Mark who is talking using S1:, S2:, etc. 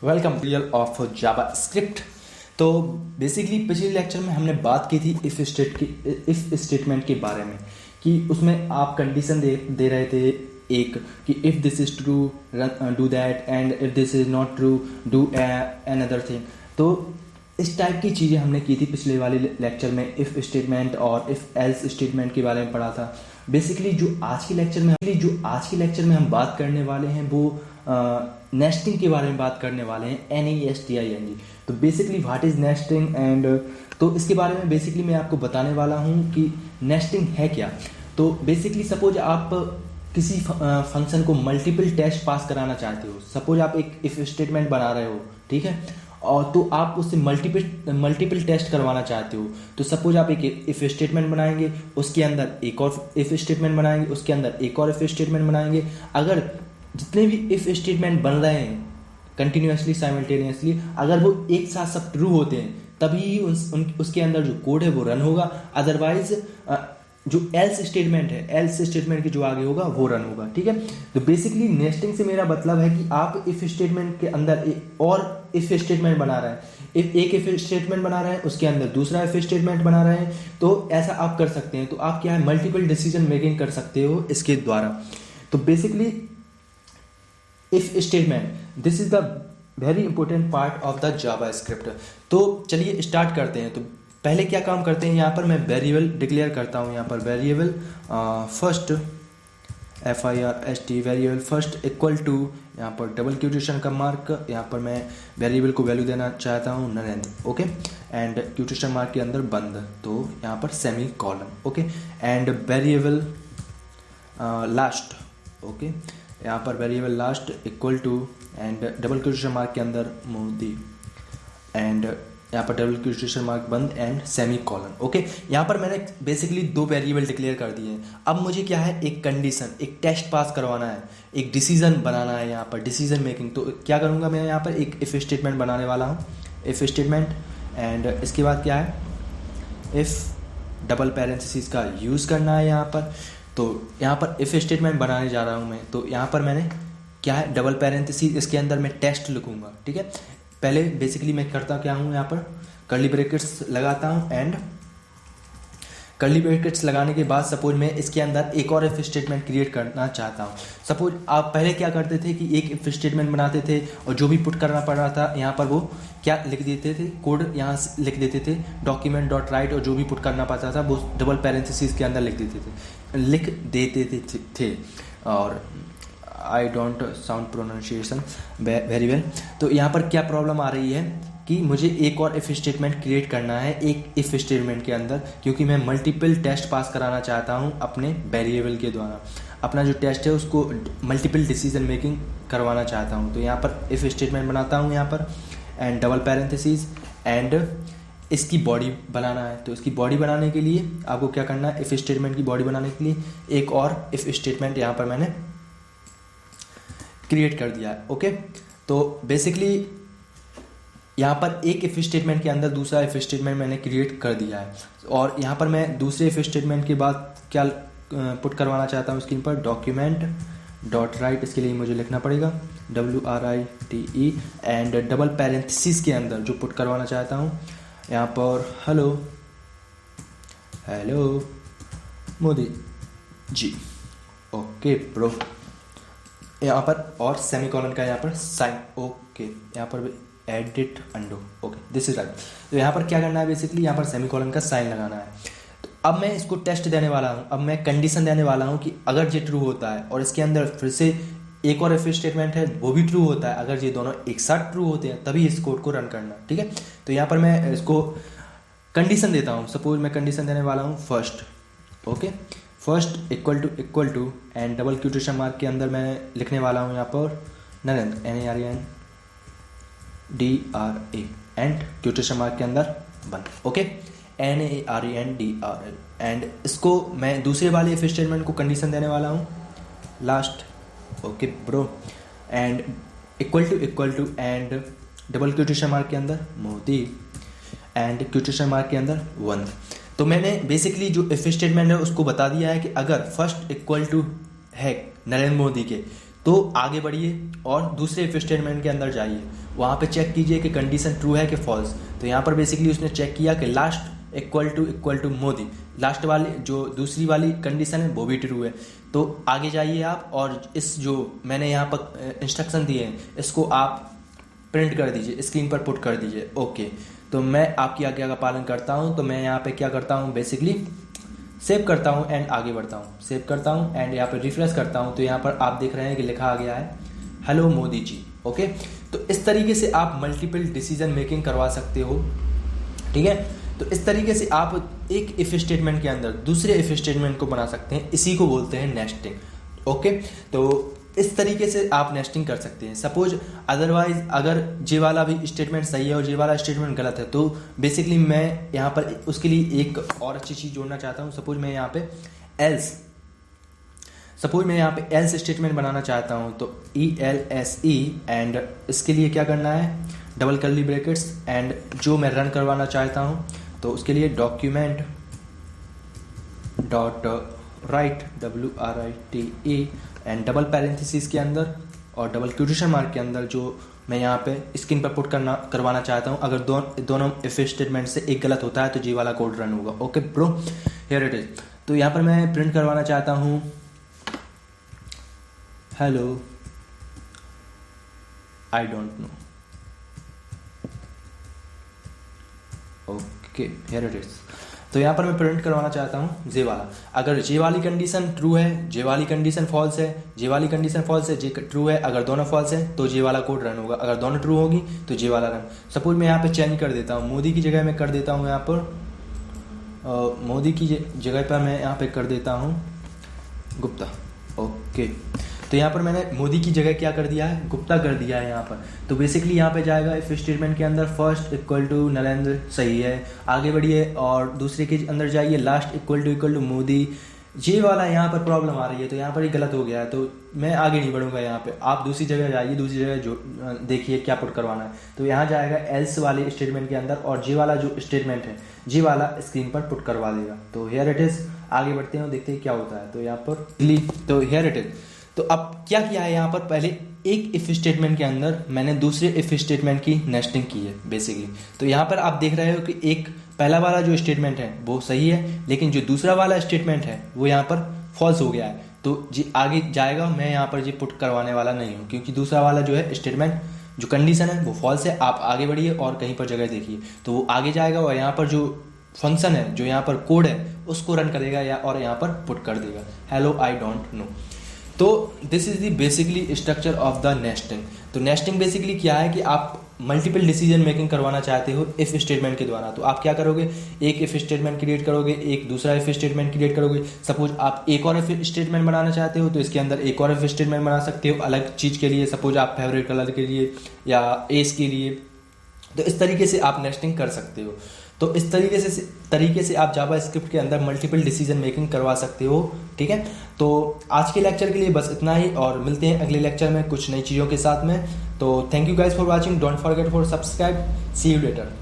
S1: Welcome real of Java script. तो basically पिछले lecture में हमने बात की थी इफ स्टेटमेंट के बारे में कि उसमें आप कंडीशन दे रहे थे एक कि if this is true do that and if this is not true do another thing. तो इस टाइप की चीज़ें हमने की थी पिछले वाले लेक्चर में। इफ़ स्टेटमेंट और इफ़ एल्स स्टेटमेंट के बारे में पढ़ा था। बेसिकली जो आज के लेक्चर में हम बात करने वाले हैं वो नेस्टिंग के बारे में बात करने वाले हैं, NESTING। तो basically what is nesting and तो इसके बारे में बेसिकली मैं आपको बताने वाला हूँ कि नेस्टिंग है क्या। तो बेसिकली सपोज आप किसी फंक्शन को मल्टीपल टेस्ट पास कराना चाहते हो। सपोज आप एक इफ़ स्टेटमेंट बना रहे हो, ठीक है, और तो आप उससे मल्टीपल टेस्ट करवाना चाहते हो। तो सपोज आप एक इफ़ स्टेटमेंट बनाएंगे, उसके अंदर एक और इफ़ स्टेटमेंट बनाएंगे, उसके अंदर एक और इफ़ स्टेटमेंट बनाएंगे। अगर जितने भी इफ़ स्टेटमेंट बन रहे हैं कंटिन्यूसली साइमल्टेनियसली, अगर वो एक साथ सब ट्रू होते हैं तभी उसके अंदर जो कोड है वो रन होगा। अदरवाइज जो एल्स स्टेटमेंट है, एल्स स्टेटमेंट के जो आगे होगा वो रन होगा, ठीक है। तो बेसिकली नेस्टिंग से मेरा मतलब है कि आप इफ स्टेटमेंट के अंदर एक और इफ स्टेटमेंट बना रहे हैं, एक इफ स्टेटमेंट बना रहे हैं, उसके अंदर दूसरा इफ स्टेटमेंट बना रहे हैं। तो ऐसा आप कर सकते हैं। तो आप क्या है, मल्टीपल डिसीजन मेकिंग कर सकते हो इसके द्वारा। तो basically if statement, this is the very important part of the Java script. तो चलिए स्टार्ट करते हैं। तो पहले क्या काम करते हैं, यहाँ पर मैं वेरिएबल डिक्लेयर करता हूँ। यहाँ पर variable first FIRST variable first equal to, यहाँ पर डबल क्यूटेशन का मार्क, यहाँ पर मैं वेरिएबल को वैल्यू देना चाहता हूँ Narendra, okay, and quotation mark के अंदर बंद, तो यहाँ पर semicolon, okay, and variable last, okay, यहाँ पर variable last equal to and double quotation mark के अंदर मोदी, एंड यहाँ पर डबल क्यूटेशन मार्क बंद एंड सेमी कॉलन, ओके। यहाँ पर मैंने बेसिकली दो वेरिएबल डिक्लेयर कर दिए हैं। अब मुझे क्या है, एक कंडीशन, एक टेस्ट पास करवाना है, एक डिसीजन बनाना है, यहाँ पर डिसीजन मेकिंग। तो क्या करूँगा मैं, यहाँ पर एक इफ़ स्टेटमेंट बनाने वाला हूँ, इफ़ स्टेटमेंट, एंड इसके बाद क्या है, इफ़ डबल पैरेंथेसिस का यूज़ करना है यहाँ पर। तो यहाँ पर इफ़ स्टेटमेंट बनाने जा रहा हूँ मैं। तो यहाँ पर मैंने क्या है, डबल पैरेंथेसिस, इसके अंदर मैं टेस्ट लिखूँगा, ठीक है। पहले बेसिकली मैं करता क्या हूँ, यहाँ पर कर्ली ब्रैकेट्स लगाता हूँ, एंड कर्ली ब्रैकेट्स लगाने के बाद सपोज मैं इसके अंदर एक और इफ स्टेटमेंट क्रिएट करना चाहता हूँ। सपोज आप पहले क्या करते थे कि एक इफ स्टेटमेंट बनाते थे और जो भी पुट करना पड़ रहा था यहाँ पर वो क्या लिख देते थे, कोड यहाँ लिख देते थे document.write, और जो भी पुट करना पड़ता था वो डबल पैरेंथेसिस के अंदर लिख देते थे। और I don't sound pronunciation very well. तो यहाँ पर क्या प्रॉब्लम आ रही है कि मुझे एक और इफ़ स्टेटमेंट क्रिएट करना है एक इफ़ स्टेटमेंट के अंदर, क्योंकि मैं मल्टीपल टेस्ट पास कराना चाहता हूँ अपने वेरिएबल के द्वारा। अपना जो टेस्ट है उसको मल्टीपल डिसीजन मेकिंग करवाना चाहता हूँ। तो यहाँ पर इफ़ स्टेटमेंट बनाता हूँ यहाँ पर, एंड डबल पैरेंथेसिस, एंड इसकी बॉडी बनाना है। तो इसकी बॉडी बनाने के लिए आपको क्या करना है, इफ़ स्टेटमेंट की बॉडी बनाने के लिए एक और इफ़ स्टेटमेंट यहाँ पर मैंने क्रिएट कर दिया है, ओके। तो बेसिकली यहाँ पर एक इफ स्टेटमेंट के अंदर दूसरा इफ स्टेटमेंट मैंने क्रिएट कर दिया है। और यहाँ पर मैं दूसरे इफ स्टेटमेंट के बाद क्या पुट करवाना चाहता हूँ स्क्रीन पर, document.write। इसके लिए मुझे लिखना पड़ेगा WRITE, एंड डबल पैरेंथेसिस के अंदर जो पुट करवाना चाहता हूँ यहाँ पर hello Modi ji, okay bro, यहाँ पर, और सेमीकोलन का यहाँ पर साइन, ओके, यहाँ पर edit undo, okay, this is right. तो यहाँ पर क्या करना है, बेसिकली यहाँ पर सेमीकोलन का साइन लगाना है। तो अब मैं इसको टेस्ट देने वाला हूँ, अब मैं कंडीशन देने वाला हूँ कि अगर ये ट्रू होता है और इसके अंदर फिर से एक और इफ स्टेटमेंट है वो भी ट्रू होता है, अगर ये दोनों एक साथ ट्रू होते हैं तभी इस कोड को रन करना, ठीक है। तो यहाँ पर मैं इसको कंडीशन देता हूँ। सपोज मैं कंडीशन देने वाला हूँ first, okay, first equal to and double quotation mark के अंदर मैं लिखने वाला हूँ यहाँ पर Narendra, NARENDRA, and quotation mark के अंदर बंद, ओके, NARENDRL। एंड इसको मैं दूसरे वाले इफ स्टेटमेंट को कंडीशन देने वाला हूँ last, okay bro, and equal to and double quotation mark के अंदर मोदी, एंड क्यूटेशन मार्क के अंदर 1। तो मैंने बेसिकली जो इफ स्टेटमेंट है उसको बता दिया है कि अगर फर्स्ट इक्वल टू है नरेंद्र मोदी के तो आगे बढ़िए और दूसरे इफ स्टेटमेंट के अंदर जाइए, वहाँ पे चेक कीजिए कि कंडीशन ट्रू है कि फॉल्स। तो यहाँ पर बेसिकली उसने चेक किया कि last equal to Modi, last वाली जो दूसरी वाली कंडीशन है वो भी ट्रू है। तो आगे जाइए आप और इस जो मैंने यहाँ पर इंस्ट्रक्शन दिए हैं इसको आप प्रिंट कर दीजिए, स्क्रीन पर पुट कर दीजिए। ओके, तो मैं आपकी आज्ञा का पालन करता हूँ। तो मैं यहाँ पे क्या करता हूँ, बेसिकली सेव करता हूँ एंड आगे बढ़ता हूँ, सेव करता हूँ एंड यहाँ पे रिफ्रेश करता हूँ। तो यहाँ पर आप देख रहे हैं कि लिखा आ गया है हेलो मोदी जी। ओके, तो इस तरीके से आप मल्टीपल डिसीजन मेकिंग करवा सकते हो, ठीक है। तो इस तरीके से आप एक इफ स्टेटमेंट के अंदर दूसरे इफ स्टेटमेंट को बना सकते हैं, इसी को बोलते हैं नेस्टिंग। ओके, तो इस तरीके से आप नेस्टिंग कर सकते हैं। सपोज अदरवाइज अगर जे वाला भी स्टेटमेंट सही है और जे वाला स्टेटमेंट गलत है, तो बेसिकली मैं यहाँ पर उसके लिए एक और अच्छी चीज़ जोड़ना चाहता हूँ। सपोज मैं यहाँ पे एल्स स्टेटमेंट बनाना चाहता हूँ, तो ELSE एंड इसके लिए क्या करना है, डबल कर्ली ब्रैकेट्स एंड जो मैं रन करवाना चाहता हूँ तो उसके लिए document dot right WRITE and double parenthesis के अंदर और डबल क्वोटेशन मार्क के अंदर जो मैं यहाँ पे स्क्रीन पर पुट करवाना चाहता हूँ। अगर दोनों इफ स्टेटमेंट से एक गलत होता है तो जी वाला कोड रन होगा। Okay bro, here it is. तो यहाँ पर मैं प्रिंट करवाना चाहता हूँ hello I don't know. Okay, here it is. तो यहाँ पर मैं प्रिंट करवाना चाहता हूँ जे वाला। अगर जे वाली कंडीशन ट्रू है, जे वाली कंडीशन फॉल्स है, जे वाली कंडीशन फॉल्स है, जे ट्रू है, अगर दोनों फॉल्स है तो जे वाला कोड रन होगा, अगर दोनों ट्रू होगी तो जे वाला रन। सपोज मैं यहाँ पे चेंज कर देता हूँ, मोदी की जगह मैं कर देता हूँ यहाँ पर मोदी की जगह पर मैं यहाँ पे कर देता हूँ गुप्ता। ओके, तो यहाँ पर मैंने मोदी की जगह क्या कर दिया है, गुप्ता कर दिया है यहाँ पर। तो बेसिकली यहाँ पे जाएगा इफ स्टेटमेंट के अंदर फर्स्ट इक्वल टू नरेंद्र, सही है, आगे बढ़िए और दूसरे के अंदर जाइए लास्ट इक्वल टू मोदी। ये वाला यहाँ पर प्रॉब्लम आ रही है तो यहाँ पर ही गलत हो गया है, तो मैं आगे नहीं बढ़ूंगा। यहाँ पे आप दूसरी जगह जाइए, दूसरी जगह जो देखिए क्या पुट करवाना है। तो यहाँ जाएगा एल्स वाले स्टेटमेंट के अंदर और जे वाला जो स्टेटमेंट है जी वाला स्क्रीन पर पुट करवा देगा। तो हियर इट इज, आगे बढ़ते हैं और देखते हैं क्या होता है। तो यहाँ पर तो हियर इट इज। तो अब क्या किया है यहाँ पर, पहले एक इफ स्टेटमेंट के अंदर मैंने दूसरे इफ स्टेटमेंट की नेस्टिंग की है बेसिकली। तो यहाँ पर आप देख रहे हो कि एक पहला वाला जो स्टेटमेंट है वो सही है, लेकिन जो दूसरा वाला स्टेटमेंट है वो यहाँ पर फॉल्स हो गया है। तो जी आगे जाएगा, मैं यहाँ पर जी पुट करवाने वाला नहीं हूँ क्योंकि दूसरा वाला जो है स्टेटमेंट जो कंडीशन है वो फॉल्स है। आप आगे बढ़िए और कहीं पर जगह देखिए तो वो आगे जाएगा और यहाँ पर जो फंक्शन है, जो यहाँ पर कोड है उसको रन करेगा या और यहाँ पर पुट कर देगा हेलो आई डोंट नो। तो this is the basically structure of the nesting. तो नेस्टिंग बेसिकली क्या है कि आप मल्टीपल डिसीजन मेकिंग करवाना चाहते हो इफ स्टेटमेंट के द्वारा। तो आप क्या करोगे, एक इफ स्टेटमेंट क्रिएट करोगे, एक दूसरा इफ स्टेटमेंट क्रिएट करोगे। सपोज आप एक और इफ स्टेटमेंट बनाना चाहते हो तो इसके अंदर एक और इफ स्टेटमेंट बना सकते हो अलग चीज़ के लिए, सपोज आप फेवरेट कलर के लिए या एज के लिए। तो इस तरीके से आप नेस्टिंग कर सकते हो। तो इस तरीके से आप जावा स्क्रिप्ट के अंदर मल्टीपल डिसीजन मेकिंग करवा सकते हो, ठीक है। तो आज के लेक्चर के लिए बस इतना ही और मिलते हैं अगले लेक्चर में कुछ नई चीज़ों के साथ में। तो thank you guys for watching, don't forget for subscribe, see you letter.